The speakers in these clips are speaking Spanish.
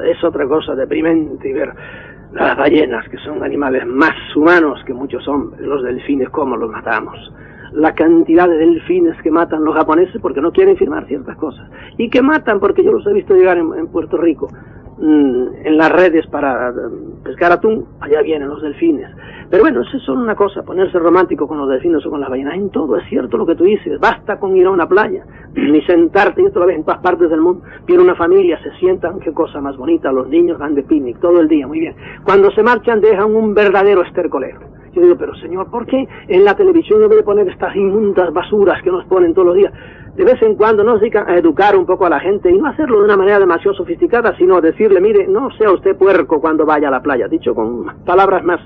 Es otra cosa deprimente y ver las ballenas, que son animales más humanos que muchos hombres, los delfines, cómo los matamos. La cantidad de delfines que matan los japoneses porque no quieren firmar ciertas cosas. Y que matan porque yo los he visto llegar en Puerto Rico, en las redes para pescar atún, allá vienen los delfines. Pero bueno, eso es solo una cosa, ponerse romántico con los delfines o con las ballenas. En todo es cierto lo que tú dices, basta con ir a una playa, ni sentarte, y esto lo ves en todas partes del mundo. Viene una familia, se sientan, qué cosa más bonita, los niños van de picnic todo el día, muy bien. Cuando se marchan dejan un verdadero estercolero. Yo digo, pero señor, ¿por qué en la televisión no debe poner estas inmundas basuras que nos ponen todos los días? De vez en cuando nos dedican a educar un poco a la gente y no hacerlo de una manera demasiado sofisticada, sino decirle, mire, no sea usted puerco cuando vaya a la playa, dicho con palabras más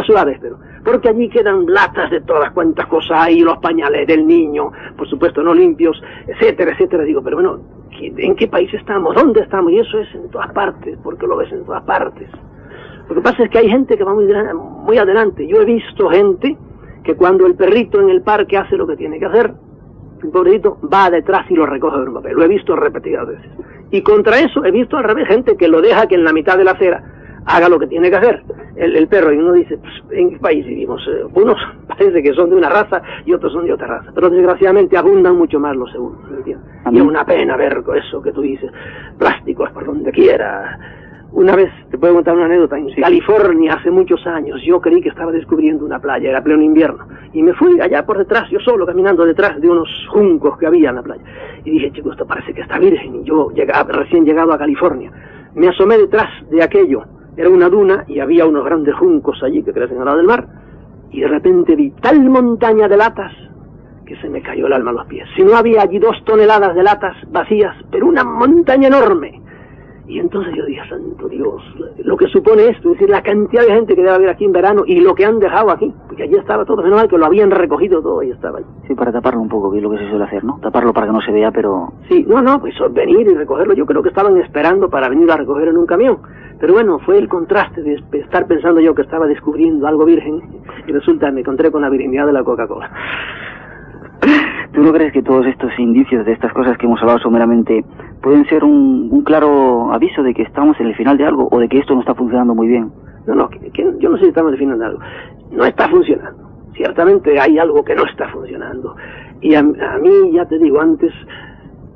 suaves, pero porque allí quedan latas de todas cuantas cosas hay, los pañales del niño, por supuesto no limpios, etcétera, etcétera. Digo, pero bueno, ¿en qué país estamos? ¿Dónde estamos? Y eso es en todas partes, porque lo ves en todas partes. Lo que pasa es que hay gente que va muy adelante. Yo he visto gente que cuando el perrito en el parque hace lo que tiene que hacer, el pobrecito va detrás y lo recoge de un papel. Lo he visto repetidas veces. Y contra eso he visto al revés gente que lo deja que en la mitad de la acera haga lo que tiene que hacer el perro. Y uno dice, pues, ¿en qué país vivimos? Unos parece que son de una raza y otros son de otra raza. Pero desgraciadamente abundan mucho más los segundos. Y es una pena ver eso que tú dices. Plásticos por donde quiera. Una vez, te puedo contar una anécdota, en California hace muchos años, yo creí que estaba descubriendo una playa, era pleno invierno, y me fui allá por detrás, yo solo caminando detrás de unos juncos que había en la playa, y dije, chico, esto parece que está virgen, y yo recién llegado a California, me asomé detrás de aquello, era una duna, y había unos grandes juncos allí que crecen al lado del mar, y de repente vi tal montaña de latas, que se me cayó el alma a los pies. Si no había allí 2 toneladas de latas vacías, pero una montaña enorme. Y entonces yo dije, santo Dios, lo que supone esto, es decir, la cantidad de gente que debe haber aquí en verano y lo que han dejado aquí, porque allí estaba todo, menos mal que lo habían recogido todo y estaba allí. Sí, para taparlo un poco, que es lo que se suele hacer, ¿no? Taparlo para que no se vea, pero... Sí, no, pues venir y recogerlo, yo creo que estaban esperando para venir a recoger en un camión. Pero bueno, fue el contraste de estar pensando yo que estaba descubriendo algo virgen y resulta me encontré con la virginidad de la Coca-Cola. ¿Tú no crees que todos estos indicios de estas cosas que hemos hablado someramente pueden ser un claro aviso de que estamos en el final de algo o de que esto no está funcionando muy bien? No, yo no sé si estamos en el final de algo. No está funcionando. Ciertamente hay algo que no está funcionando. Y a mí, ya te digo antes,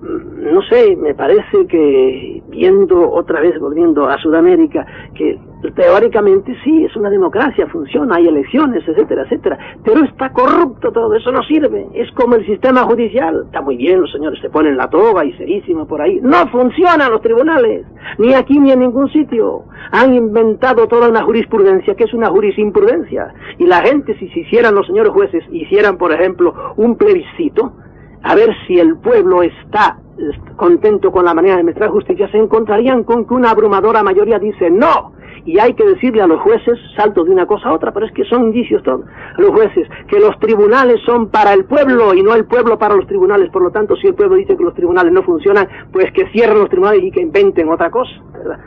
no sé, me parece que viendo otra vez, volviendo a Sudamérica, que teóricamente sí, es una democracia, funciona, hay elecciones, etcétera, etcétera, pero está corrupto todo, eso no sirve, es como el sistema judicial, está muy bien, los señores se ponen la toga y serísimo por ahí, no funcionan los tribunales, ni aquí ni en ningún sitio, han inventado toda una jurisprudencia que es una jurisprudencia, y la gente, si se hicieran los señores jueces, hicieran por ejemplo un plebiscito, a ver si el pueblo está contento con la manera de administrar justicia, se encontrarían con que una abrumadora mayoría dice no, y hay que decirle a los jueces, salto de una cosa a otra, pero es que son indicios todos, a los jueces, que los tribunales son para el pueblo y no el pueblo para los tribunales, por lo tanto, si el pueblo dice que los tribunales no funcionan, pues que cierren los tribunales y que inventen otra cosa, ¿verdad?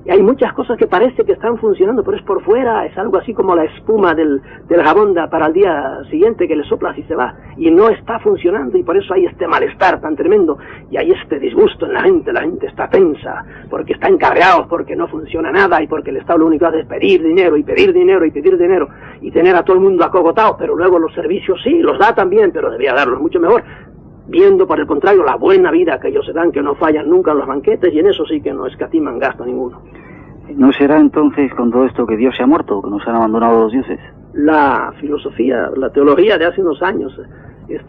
Y hay muchas cosas que parece que están funcionando, pero es por fuera, es algo así como la espuma del jabón para el día siguiente que le soplas y se va, y no está funcionando, y por eso hay este malestar tan tremendo, y hay este disgusto en la gente está tensa, porque están cabreados, porque no funciona nada, y porque el Estado lo único que hace es pedir dinero, y pedir dinero, y pedir dinero, y tener a todo el mundo acogotado, pero luego los servicios sí, los da también, pero debería darlos mucho mejor, viendo por el contrario la buena vida que ellos se dan, que no fallan nunca en los banquetes, y en eso sí que no escatiman gasto ninguno. ¿No será entonces con todo esto que Dios se ha muerto, que nos han abandonado los dioses? La filosofía, la teología de hace unos años,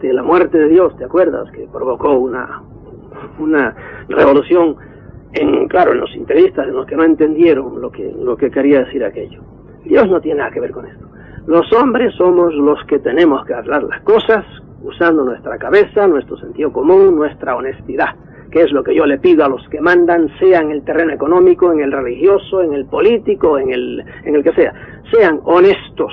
la muerte de Dios, ¿te acuerdas? Que provocó una revolución en los integristas, en los que no entendieron lo que quería decir aquello. Dios no tiene nada que ver con esto. Los hombres somos los que tenemos que hablar las cosas usando nuestra cabeza, nuestro sentido común, nuestra honestidad, que es lo que yo le pido a los que mandan, sea en el terreno económico, en el religioso, en el político, en el que sea. Sean honestos.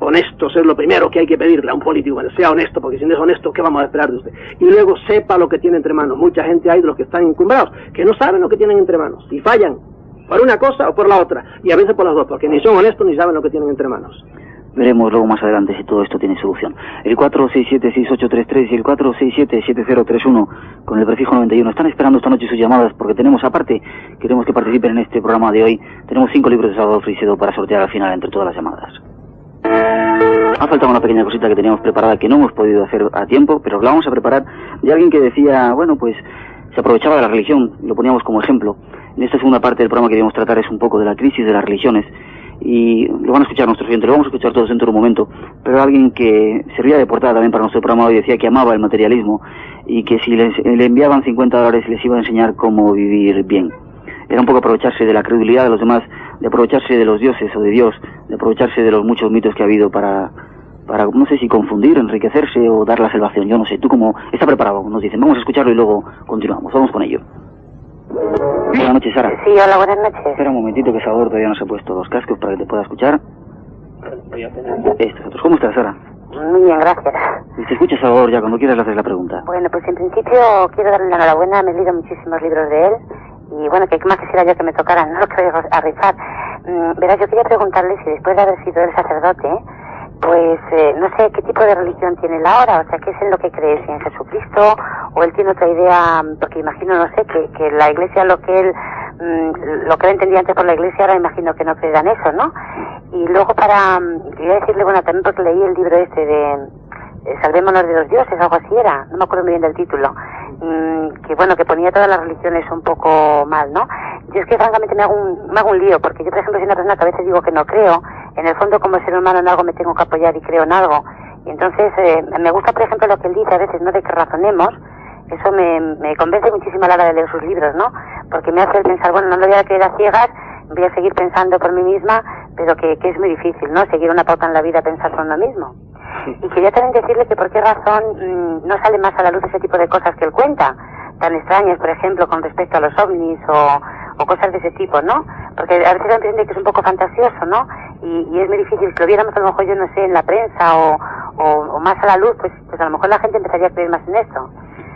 Honestos es lo primero que hay que pedirle a un político, bueno, sea honesto, porque si no es honesto, ¿qué vamos a esperar de usted? Y luego sepa lo que tiene entre manos. Mucha gente hay de los que están encumbrados, que no saben lo que tienen entre manos, y fallan por una cosa o por la otra, y a veces por las dos, porque ni son honestos ni saben lo que tienen entre manos. Veremos luego más adelante si todo esto tiene solución. El 467-6833 y el 467-7031 con el prefijo 91 están esperando esta noche sus llamadas porque tenemos, aparte, queremos que participen en este programa de hoy, tenemos 5 libros de Salvador Freixedo para sortear al final entre todas las llamadas. Ha faltado una pequeña cosita que teníamos preparada que no hemos podido hacer a tiempo, pero la vamos a preparar de alguien que decía, bueno, pues se aprovechaba de la religión, lo poníamos como ejemplo. En esta segunda parte del programa que queríamos tratar es un poco de la crisis de las religiones, y lo van a escuchar nuestros oyentes, lo vamos a escuchar todos dentro de un momento, pero alguien que servía de portada también para nuestro programa hoy decía que amaba el materialismo y que si le enviaban $50 les iba a enseñar cómo vivir bien. Era un poco aprovecharse de la credulidad de los demás, de aprovecharse de los dioses o de Dios, de aprovecharse de los muchos mitos que ha habido para no sé si confundir, enriquecerse o dar la salvación. Yo no sé, tú como está preparado, nos dicen, vamos a escucharlo y luego continuamos, vamos con ello. Buenas noches, Sara. Sí, hola, buenas noches. Espera un momentito que Salvador todavía no se ha puesto los cascos para que te pueda escuchar. Estos otros. ¿Cómo estás, Sara? Muy bien, gracias. Y te escucha, Salvador, ya cuando quieras le haces la pregunta. Bueno, pues en principio quiero darle la enhorabuena, me he leído muchísimos libros de él y bueno, que más quisiera yo que me tocaran, no lo quiero a rifar. Verás, yo quería preguntarle si después de haber sido el sacerdote, pues no sé qué tipo de religión tiene él ahora, o sea, qué es en lo que cree, si en Jesucristo o él tiene otra idea, porque imagino, no sé, que la iglesia, lo que él entendía antes por la iglesia, ahora imagino que no creerá en eso, ¿no? Y luego quería decirle, bueno, también porque leí el libro este de Salvémonos de los dioses, algo así era, no me acuerdo muy bien del título, que bueno, que ponía todas las religiones un poco mal, ¿no? Yo es que francamente me hago un lío, porque yo por ejemplo soy una persona que a veces digo que no creo, en el fondo como ser humano en algo me tengo que apoyar y creo en algo, y entonces me gusta por ejemplo lo que él dice a veces, ¿no?, de que razonemos. Eso me convence muchísimo a la hora de leer sus libros, ¿no? Porque me hace pensar, bueno, no lo voy a creer a ciegas, voy a seguir pensando por mí misma, pero que es muy difícil, ¿no?, seguir una pauta en la vida, pensar por uno mismo. Y quería también decirle que por qué razón no sale más a la luz ese tipo de cosas que él cuenta, tan extrañas, por ejemplo, con respecto a los ovnis o cosas de ese tipo, ¿no? Porque a veces me entiende que es un poco fantasioso, ¿no? Y es muy difícil, si lo viéramos a lo mejor, yo no sé, en la prensa o más a la luz, pues a lo mejor la gente empezaría a creer más en esto.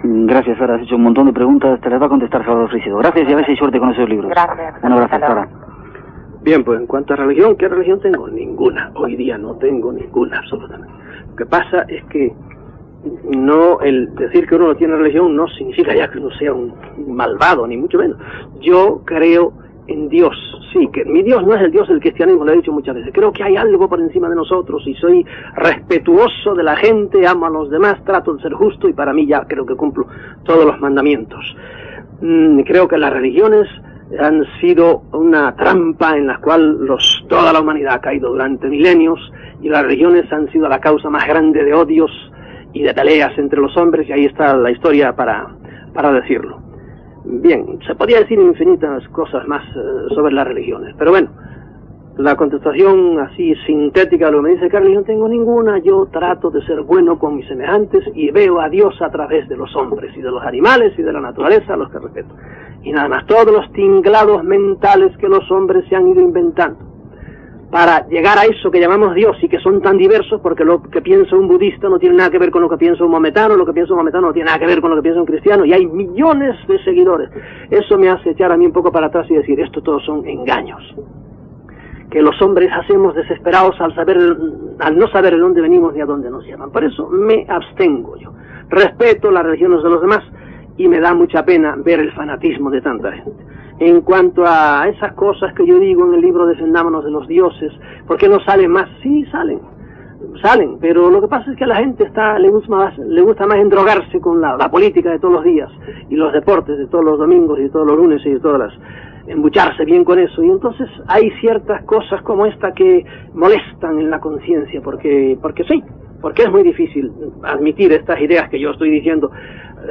Gracias, Sara, has hecho un montón de preguntas, te las va a contestar Salvador Freixedo. Gracias y a ver si hay suerte con esos libros. Gracias. Un abrazo, Sara. Bien, pues en cuanto a religión, ¿qué religión tengo? Ninguna. Hoy día no tengo ninguna, absolutamente. Lo que pasa es que no, el decir que uno no tiene religión no significa ya que uno sea un malvado, ni mucho menos. Yo creo en Dios, sí, que mi Dios no es el Dios del cristianismo, lo he dicho muchas veces. Creo que hay algo por encima de nosotros y soy respetuoso de la gente, amo a los demás, trato de ser justo y para mí ya creo que cumplo todos los mandamientos. Creo que las religiones han sido una trampa en la cual toda la humanidad ha caído durante milenios y las religiones han sido la causa más grande de odios y de peleas entre los hombres y ahí está la historia para decirlo. Bien, se podría decir infinitas cosas más sobre las religiones, pero bueno, la contestación así sintética de lo que me dice, ¿qué religión tengo? Ninguna. Yo trato de ser bueno con mis semejantes y veo a Dios a través de los hombres y de los animales y de la naturaleza a los que respeto. Y nada más, todos los tinglados mentales que los hombres se han ido inventando para llegar a eso que llamamos Dios y que son tan diversos, porque lo que piensa un budista no tiene nada que ver con lo que piensa un maometano, lo que piensa un maometano no tiene nada que ver con lo que piensa un cristiano, y hay millones de seguidores. Eso me hace echar a mí un poco para atrás y decir, esto todos son engaños que los hombres hacemos desesperados al no saber de dónde venimos ni a dónde nos llevan. Por eso me abstengo yo. Respeto las religiones de los demás y me da mucha pena ver el fanatismo de tanta gente. En cuanto a esas cosas que yo digo en el libro Defendámonos de los dioses, ¿por qué no salen más? Sí, salen, pero lo que pasa es que a la gente le gusta más endrogarse con la política de todos los días y los deportes de todos los domingos y de todos los lunes y de todas las... embucharse bien con eso, y entonces hay ciertas cosas como esta que molestan en la conciencia, porque es muy difícil admitir estas ideas que yo estoy diciendo,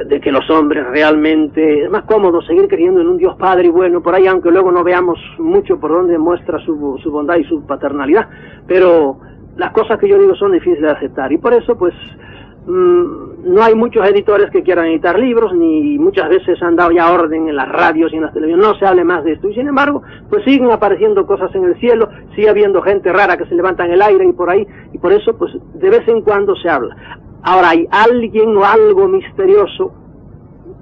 de que los hombres realmente, es más cómodo seguir creyendo en un Dios Padre y bueno, por ahí, aunque luego no veamos mucho por dónde muestra su bondad y su paternalidad, pero las cosas que yo digo son difíciles de aceptar, y por eso pues no hay muchos editores que quieran editar libros, ni muchas veces han dado ya orden en las radios y en las televisiones, no se hable más de esto, y sin embargo, pues siguen apareciendo cosas en el cielo, sigue habiendo gente rara que se levanta en el aire y por ahí, y por eso, pues, de vez en cuando se habla. Ahora, hay alguien o algo misterioso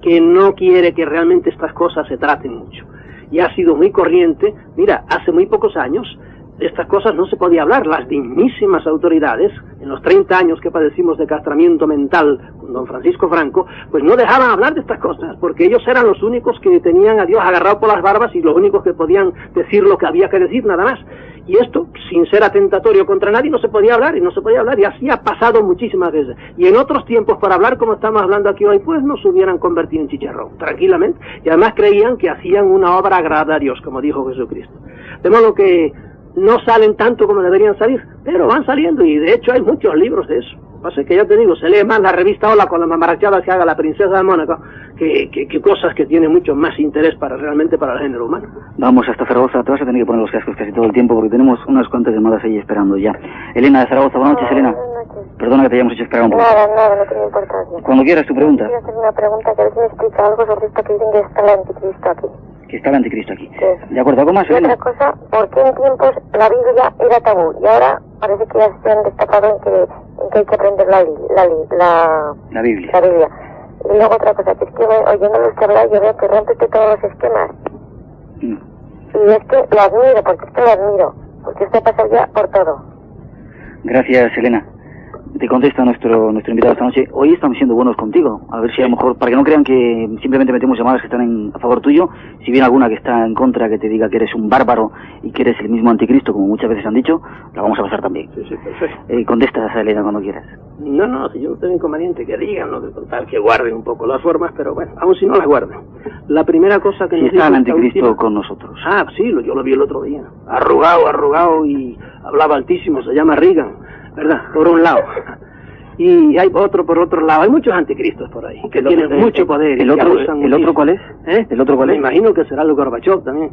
que no quiere que realmente estas cosas se traten mucho, y ha sido muy corriente. Mira, hace muy pocos años, estas cosas no se podía hablar. Las dignísimas autoridades, en los 30 años que padecimos de castramiento mental con don Francisco Franco, pues no dejaban hablar de estas cosas, porque ellos eran los únicos que tenían a Dios agarrado por las barbas y los únicos que podían decir lo que había que decir, nada más. Y esto, sin ser atentatorio contra nadie, no se podía hablar, y así ha pasado muchísimas veces. Y en otros tiempos, para hablar como estamos hablando aquí hoy, pues nos hubieran convertido en chicharrón, tranquilamente, y además creían que hacían una obra agradable a Dios, como dijo Jesucristo. De modo que no salen tanto como deberían salir, pero van saliendo, y de hecho hay muchos libros de eso. Pasa que ya te digo, se lee más la revista Hola con la mamarachada que haga la princesa de Mónaco que cosas que tienen mucho más interés realmente para el género humano. Vamos hasta Zaragoza, te vas a tener que poner los cascos casi todo el tiempo porque tenemos unas cuantas llamadas ahí esperando ya. Elena de Zaragoza, buenas noches, Elena. Buenas noches. Perdona que te hayamos hecho esperar un poco. Nada, no tiene importancia. Cuando quieras tu pregunta. Quiero hacer una pregunta, que a ver si me explica algo sobre esto que dicen que está el anticristo aquí. Que está el anticristo aquí. Sí. ¿De acuerdo? ¿Algo más, Y Elena? otra cosa, ¿por qué en tiempos la Biblia era tabú? Y ahora parece que ya se han destacado en que hay que aprender la Biblia. La Biblia. Y luego otra cosa, que es que oyéndolo usted hablar, yo veo que rompe usted todos los esquemas. Y es que lo admiro, porque usted pasa ya por todo. Gracias, Elena. Te contesta nuestro invitado esta noche. Hoy estamos siendo buenos contigo. A ver si a lo mejor, para que no crean que simplemente metemos llamadas que están a favor tuyo, si viene alguna que está en contra, que te diga que eres un bárbaro y que eres el mismo anticristo, como muchas veces han dicho, la vamos a pasar también. Sí, perfecto. Contestas a Elena cuando quieras. No, si yo no tengo inconveniente que digan, ¿no? Que guarden un poco las formas, pero bueno, aun si no las guarden. La primera cosa que si nos está el dijo anticristo con nosotros. Ah, sí, yo lo vi el otro día. Arrugado y hablaba altísimo, se llama Reagan, ¿verdad? Por un lado. Y hay otro por otro lado. Hay muchos anticristos por ahí que tienen mucho poder. ¿El otro cuál es? ¿El otro cuál es? Me imagino que será el Gorbachev también.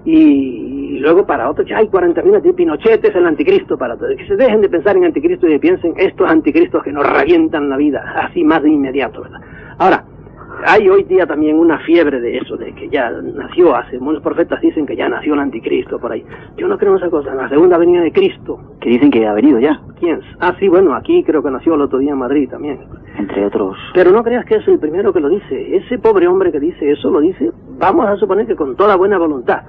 Y luego para otros, ya hay 40.000 de Pinochet, es el anticristo para todos. Que se dejen de pensar en anticristo y que piensen estos anticristos que nos revientan la vida, así más de inmediato, ¿verdad? Ahora, hay hoy día también una fiebre de eso, de que ya nació, muchos profetas dicen que ya nació el anticristo por ahí. Yo no creo en esa cosa, en la segunda venida de Cristo. Que dicen que ha venido ya. ¿Quién? Ah, sí, bueno, aquí creo que nació el otro día en Madrid también. Entre otros. Pero no creas que es el primero que lo dice. Ese pobre hombre que dice eso lo dice, vamos a suponer que con toda buena voluntad.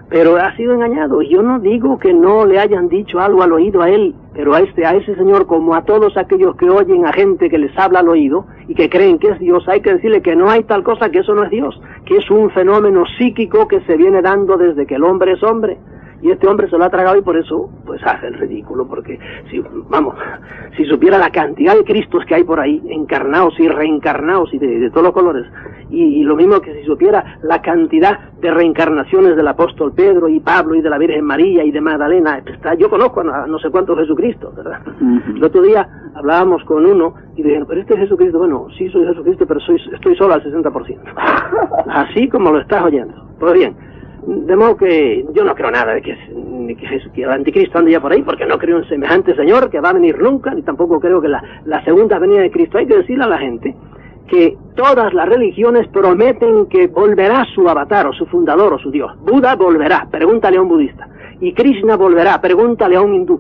Pero ha sido engañado. Yo no digo que no le hayan dicho algo al oído a él, pero a ese señor, como a todos aquellos que oyen a gente que les habla al oído y que creen que es Dios, hay que decirle que no hay tal cosa, que eso no es Dios, que es un fenómeno psíquico que se viene dando desde que el hombre es hombre. Y este hombre se lo ha tragado y por eso, pues hace el ridículo, porque si supiera la cantidad de Cristos que hay por ahí, encarnados y reencarnados y de todos los colores, y lo mismo que si supiera la cantidad de reencarnaciones del apóstol Pedro y Pablo y de la Virgen María y de Magdalena, yo conozco a no sé cuántos Jesucristo, ¿verdad? El otro día hablábamos con uno y dijeron, pero este es Jesucristo. Bueno, sí soy Jesucristo, pero estoy solo al 60%. Así como lo estás oyendo. Pues bien, de modo que yo no creo nada de que el anticristo ande ya por ahí, porque no creo en semejante señor que va a venir nunca, ni tampoco creo que la segunda venida de Cristo. Hay que decirle a la gente que todas las religiones prometen que volverá su avatar, o su fundador, o su Dios. Buda volverá, pregúntale a un budista. Y Krishna volverá, pregúntale a un hindú,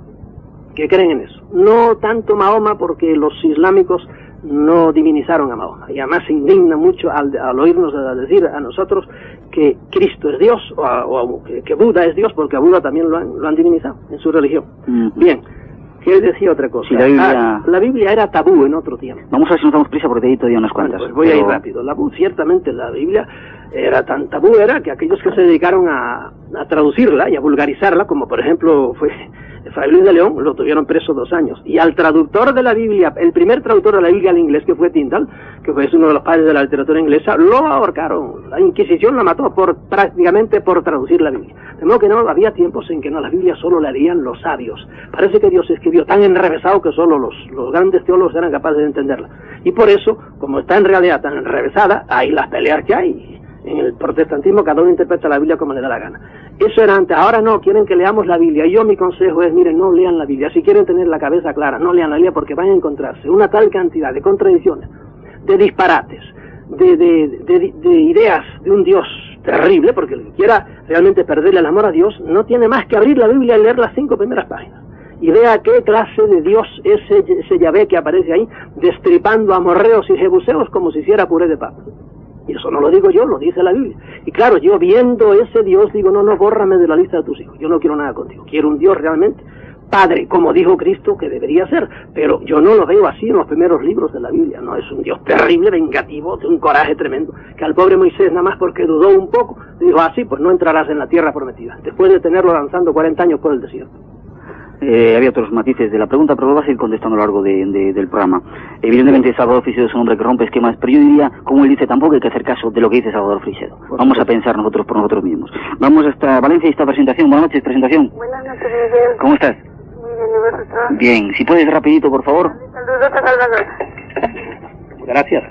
que creen en eso. No tanto Mahoma, porque los islámicos no divinizaron a Mahoma, y además se indigna mucho al oírnos decir a nosotros que Cristo es Dios, o que Buda es Dios, porque a Buda también lo han divinizado en su religión. Bien, que él decía otra cosa. Sí, la Biblia era tabú en otro tiempo. Vamos a ver si nos damos prisa porque te he todavía unas cuantas. Pues voy a ir rápido. Ciertamente la Biblia era tan tabú, que aquellos que se dedicaron a traducirla y a vulgarizarla, como por ejemplo fue Fray Luis de León, lo tuvieron preso 2 años. Y al traductor de la Biblia, el primer traductor de la Biblia al inglés, que fue Tyndall, que fue uno de los padres de la literatura inglesa, lo ahorcaron. La Inquisición la mató prácticamente por traducir la Biblia. De modo que no había tiempos en que la Biblia solo la leían los sabios. Parece que Dios escribió tan enrevesado que solo los grandes teólogos eran capaces de entenderla. Y por eso, como está en realidad tan enrevesada, hay las peleas que hay. En el protestantismo cada uno interpreta la Biblia como le da la gana. Eso era antes, ahora no, quieren que leamos la Biblia. Y yo mi consejo es, miren, no lean la Biblia. Si quieren tener la cabeza clara, no lean la Biblia, porque van a encontrarse una tal cantidad de contradicciones, de disparates, de ideas de un Dios terrible, porque el que quiera realmente perderle el amor a Dios, no tiene más que abrir la Biblia y leer las 5 primeras páginas. Y vea qué clase de Dios ese Yahvé que aparece ahí, destripando amorreos y jebuseos como si hiciera puré de papa. Y eso no lo digo yo, lo dice la Biblia. Y claro, yo viendo ese Dios digo, no, bórrame de la lista de tus hijos. Yo no quiero nada contigo. Quiero un Dios realmente Padre, como dijo Cristo que debería ser. Pero yo no lo veo así en los primeros libros de la Biblia. No, es un Dios terrible, vengativo, de un coraje tremendo. Que al pobre Moisés, nada más porque dudó un poco, dijo, así pues no entrarás en la tierra prometida. Después de tenerlo lanzando 40 años por el desierto. Había otros matices de la pregunta, pero lo vas a ir contestando a lo largo del programa. Evidentemente Salvador Freixedo es un hombre que rompe esquemas, pero yo diría, como él dice, tampoco hay que hacer caso de lo que dice Salvador Freixedo. Vamos a pensar nosotros por nosotros mismos. Vamos hasta Valencia y esta presentación. Buenas noches, presentación. Buenas noches, Miguel. ¿Cómo estás? Muy bien, ¿y vosotros? Bien, si puedes rapidito, por favor. Saludos a Salvador. Gracias.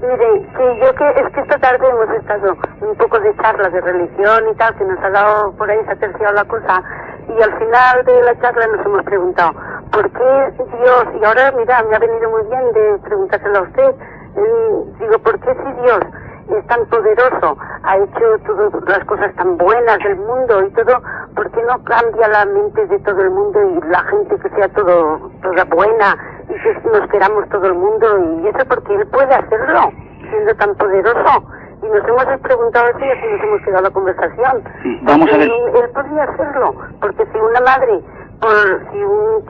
Mire, sí, es que esta tarde hemos estado un poco de charlas de religión y tal, que nos ha dado por ahí, se ha terciado la cosa, y al final de la charla nos hemos preguntado, ¿por qué Dios? Y ahora, mira, me ha venido muy bien de preguntárselo a usted, digo, ¿por qué si Dios es tan poderoso, ha hecho todas las cosas tan buenas del mundo y todo, ¿por qué no cambia la mente de todo el mundo y la gente que sea toda buena y que nos queramos todo el mundo? Y eso porque Él puede hacerlo, siendo tan poderoso. Y nos hemos preguntado eso y así nos hemos quedado la conversación. Vamos a ver. Él podría hacerlo, porque si una madre, si un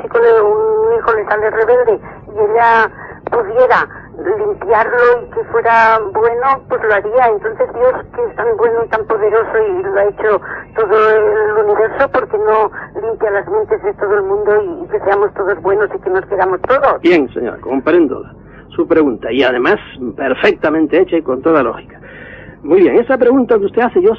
hijo le sale rebelde y ella pudiera limpiarlo y que fuera bueno, pues lo haría. Entonces Dios, que es tan bueno y tan poderoso y lo ha hecho todo el universo, porque no limpia las mentes de todo el mundo y que seamos todos buenos y que nos queramos todos? Bien, señora, comprendo su pregunta y además perfectamente hecha y con toda lógica. Muy bien, esa pregunta que usted hace, yo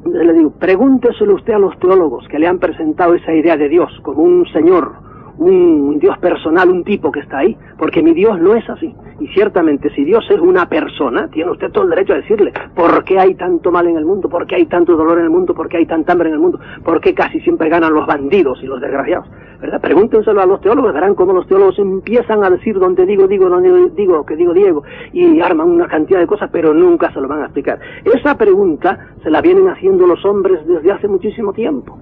le digo, pregúnteselo usted a los teólogos que le han presentado esa idea de Dios como un señor, un Dios personal, un tipo que está ahí, porque mi Dios no es así. Y ciertamente, si Dios es una persona, tiene usted todo el derecho a decirle por qué hay tanto mal en el mundo, por qué hay tanto dolor en el mundo, por qué hay tanta hambre en el mundo, por qué casi siempre ganan los bandidos y los desgraciados, ¿verdad? Pregúntenselo a los teólogos, verán cómo los teólogos empiezan a decir donde digo, donde digo, que digo Diego, y arman una cantidad de cosas, pero nunca se lo van a explicar. Esa pregunta se la vienen haciendo los hombres desde hace muchísimo tiempo.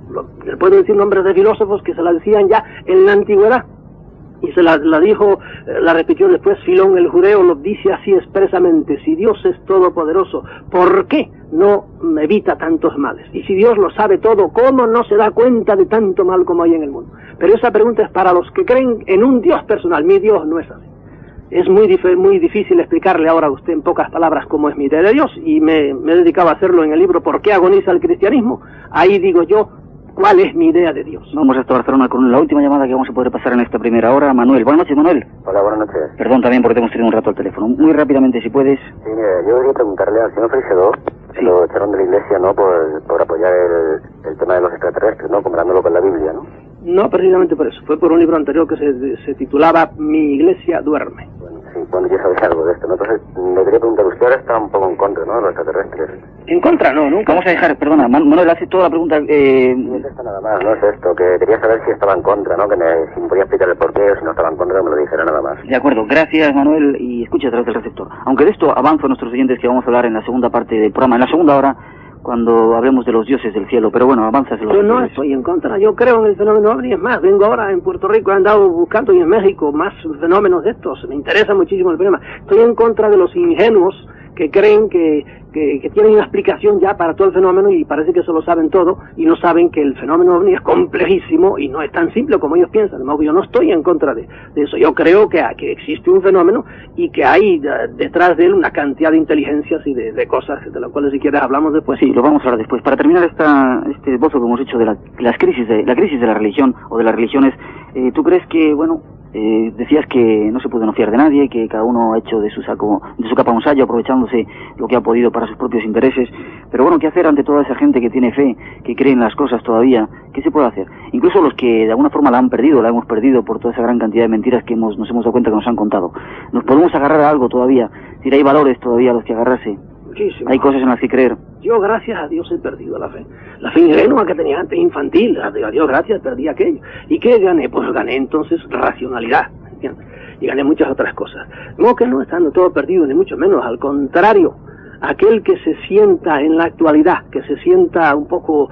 Le puedo decir nombres de filósofos que se la decían ya en la antigüedad. Y se la dijo, la repitió después Filón el judeo, lo dice así expresamente: si Dios es todopoderoso, ¿por qué no evita tantos males? Y si Dios lo sabe todo, ¿cómo no se da cuenta de tanto mal como hay en el mundo? Pero esa pregunta es para los que creen en un Dios personal. Mi Dios no es así. Es muy difícil explicarle ahora a usted en pocas palabras cómo es mi idea de Dios, y me he dedicado a hacerlo en el libro ¿Por qué agoniza el cristianismo? Ahí digo yo ¿cuál es mi idea de Dios? Vamos hasta Barcelona con la última llamada que vamos a poder pasar en esta primera hora. Manuel, buenas noches, Manuel. Hola, buenas noches. Perdón también porque te hemos tenido un rato al teléfono. Muy rápidamente, si puedes. Sí, mira, yo quería preguntarle al señor Freixedo, Sí. lo echaron de la iglesia, ¿no?, por apoyar el tema de los extraterrestres, ¿no?, comparándolo con la Biblia, ¿no? No, precisamente por eso. Fue por un libro anterior que se titulaba Mi iglesia duerme. Bueno, ya sabes algo de esto, ¿no? Entonces, le quería preguntar, usted ahora está un poco en contra, ¿no?, de los extraterrestres. En contra, no, nunca. Vamos a dejar, perdona, Manuel hace toda la pregunta. No es esto nada más, no es esto, que quería saber si estaba en contra, ¿no?, si me podía explicar el porqué, o si no estaba en contra, que me lo dijera nada más. De acuerdo, gracias, Manuel, y escucha a través del receptor. Aunque de esto avanzo a nuestros oyentes que vamos a hablar en la segunda parte del programa, en la segunda hora, cuando hablemos de los dioses del cielo, pero bueno, avanza. Yo no estoy en contra, yo creo en el fenómeno ovni, es más, vengo ahora en Puerto Rico, he andado buscando, y en México, más fenómenos de estos, me interesa muchísimo el problema. Estoy en contra de los ingenuos que creen que tienen una explicación ya para todo el fenómeno y parece que eso lo saben todo y no saben que el fenómeno ovni es complejísimo y no es tan simple como ellos piensan. De modo que yo no estoy en contra de eso. Yo creo que existe un fenómeno y que hay detrás de él una cantidad de inteligencias y de cosas de las cuales si quieres hablamos después. Sí, lo vamos a hablar después. Para terminar este esbozo que hemos hecho de la crisis de la religión o de las religiones, ¿tú crees que, bueno, decías que no se puede no fiar de nadie, que cada uno ha hecho de su capa un sayo, aprovechándose lo que ha podido para sus propios intereses, pero bueno, ¿qué hacer ante toda esa gente que tiene fe, que cree en las cosas todavía? ¿Qué se puede hacer? Incluso los que de alguna forma la hemos perdido por toda esa gran cantidad de mentiras que nos hemos dado cuenta que nos han contado. ¿Nos podemos agarrar a algo todavía? Es decir, hay valores todavía a los que agarrarse. Muchísimo. Hay cosas en las que creer. Yo, gracias a Dios, he perdido la fe. La fe ingenua que tenía antes, infantil. A Dios gracias, perdí aquello. ¿Y qué gané? Pues gané entonces racionalidad, ¿entiendes? Y gané muchas otras cosas. No que no estando todo perdido, ni mucho menos. Al contrario, aquel que se sienta en la actualidad, que se sienta un poco,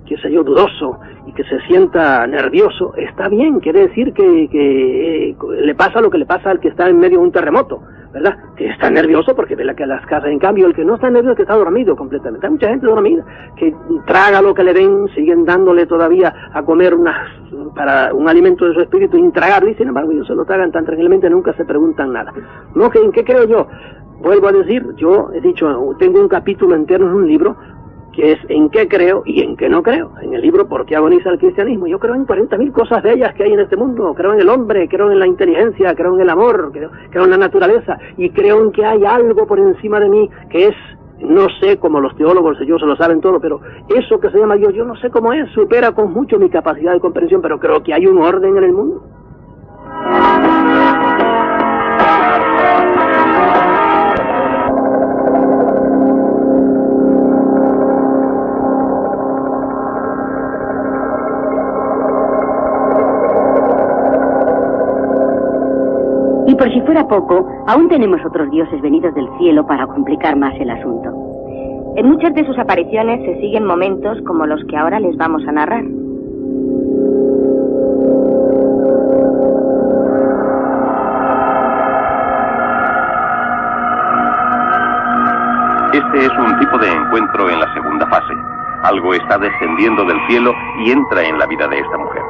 qué sé yo, dudoso, y que se sienta nervioso, está bien. Quiere decir que le pasa lo que le pasa al que está en medio de un terremoto, ¿verdad? Que está nervioso porque ve que las casas. En cambio, el que no está nervioso es que está dormido completamente. Hay mucha gente dormida que traga lo que le den, siguen dándole todavía a comer para un alimento de su espíritu intragable, y sin embargo ellos se lo tragan tan tranquilamente, nunca se preguntan nada. ¿No? ¿En qué creo yo? Vuelvo a decir, yo he dicho, tengo un capítulo entero en un libro que es en qué creo y en qué no creo. En el libro ¿Por qué agoniza el cristianismo? Yo creo en 40.000 cosas bellas que hay en este mundo. Creo en el hombre, creo en la inteligencia, creo en el amor, creo en la naturaleza, y creo en que hay algo por encima de mí que es, no sé, como los teólogos, ellos se lo saben todo, pero eso que se llama Dios, yo no sé cómo es, supera con mucho mi capacidad de comprensión, pero creo que hay un orden en el mundo. Y por si fuera poco, aún tenemos otros dioses venidos del cielo para complicar más el asunto. En muchas de sus apariciones se siguen momentos como los que ahora les vamos a narrar. Este es un tipo de encuentro en la segunda fase. Algo está descendiendo del cielo y entra en la vida de esta mujer.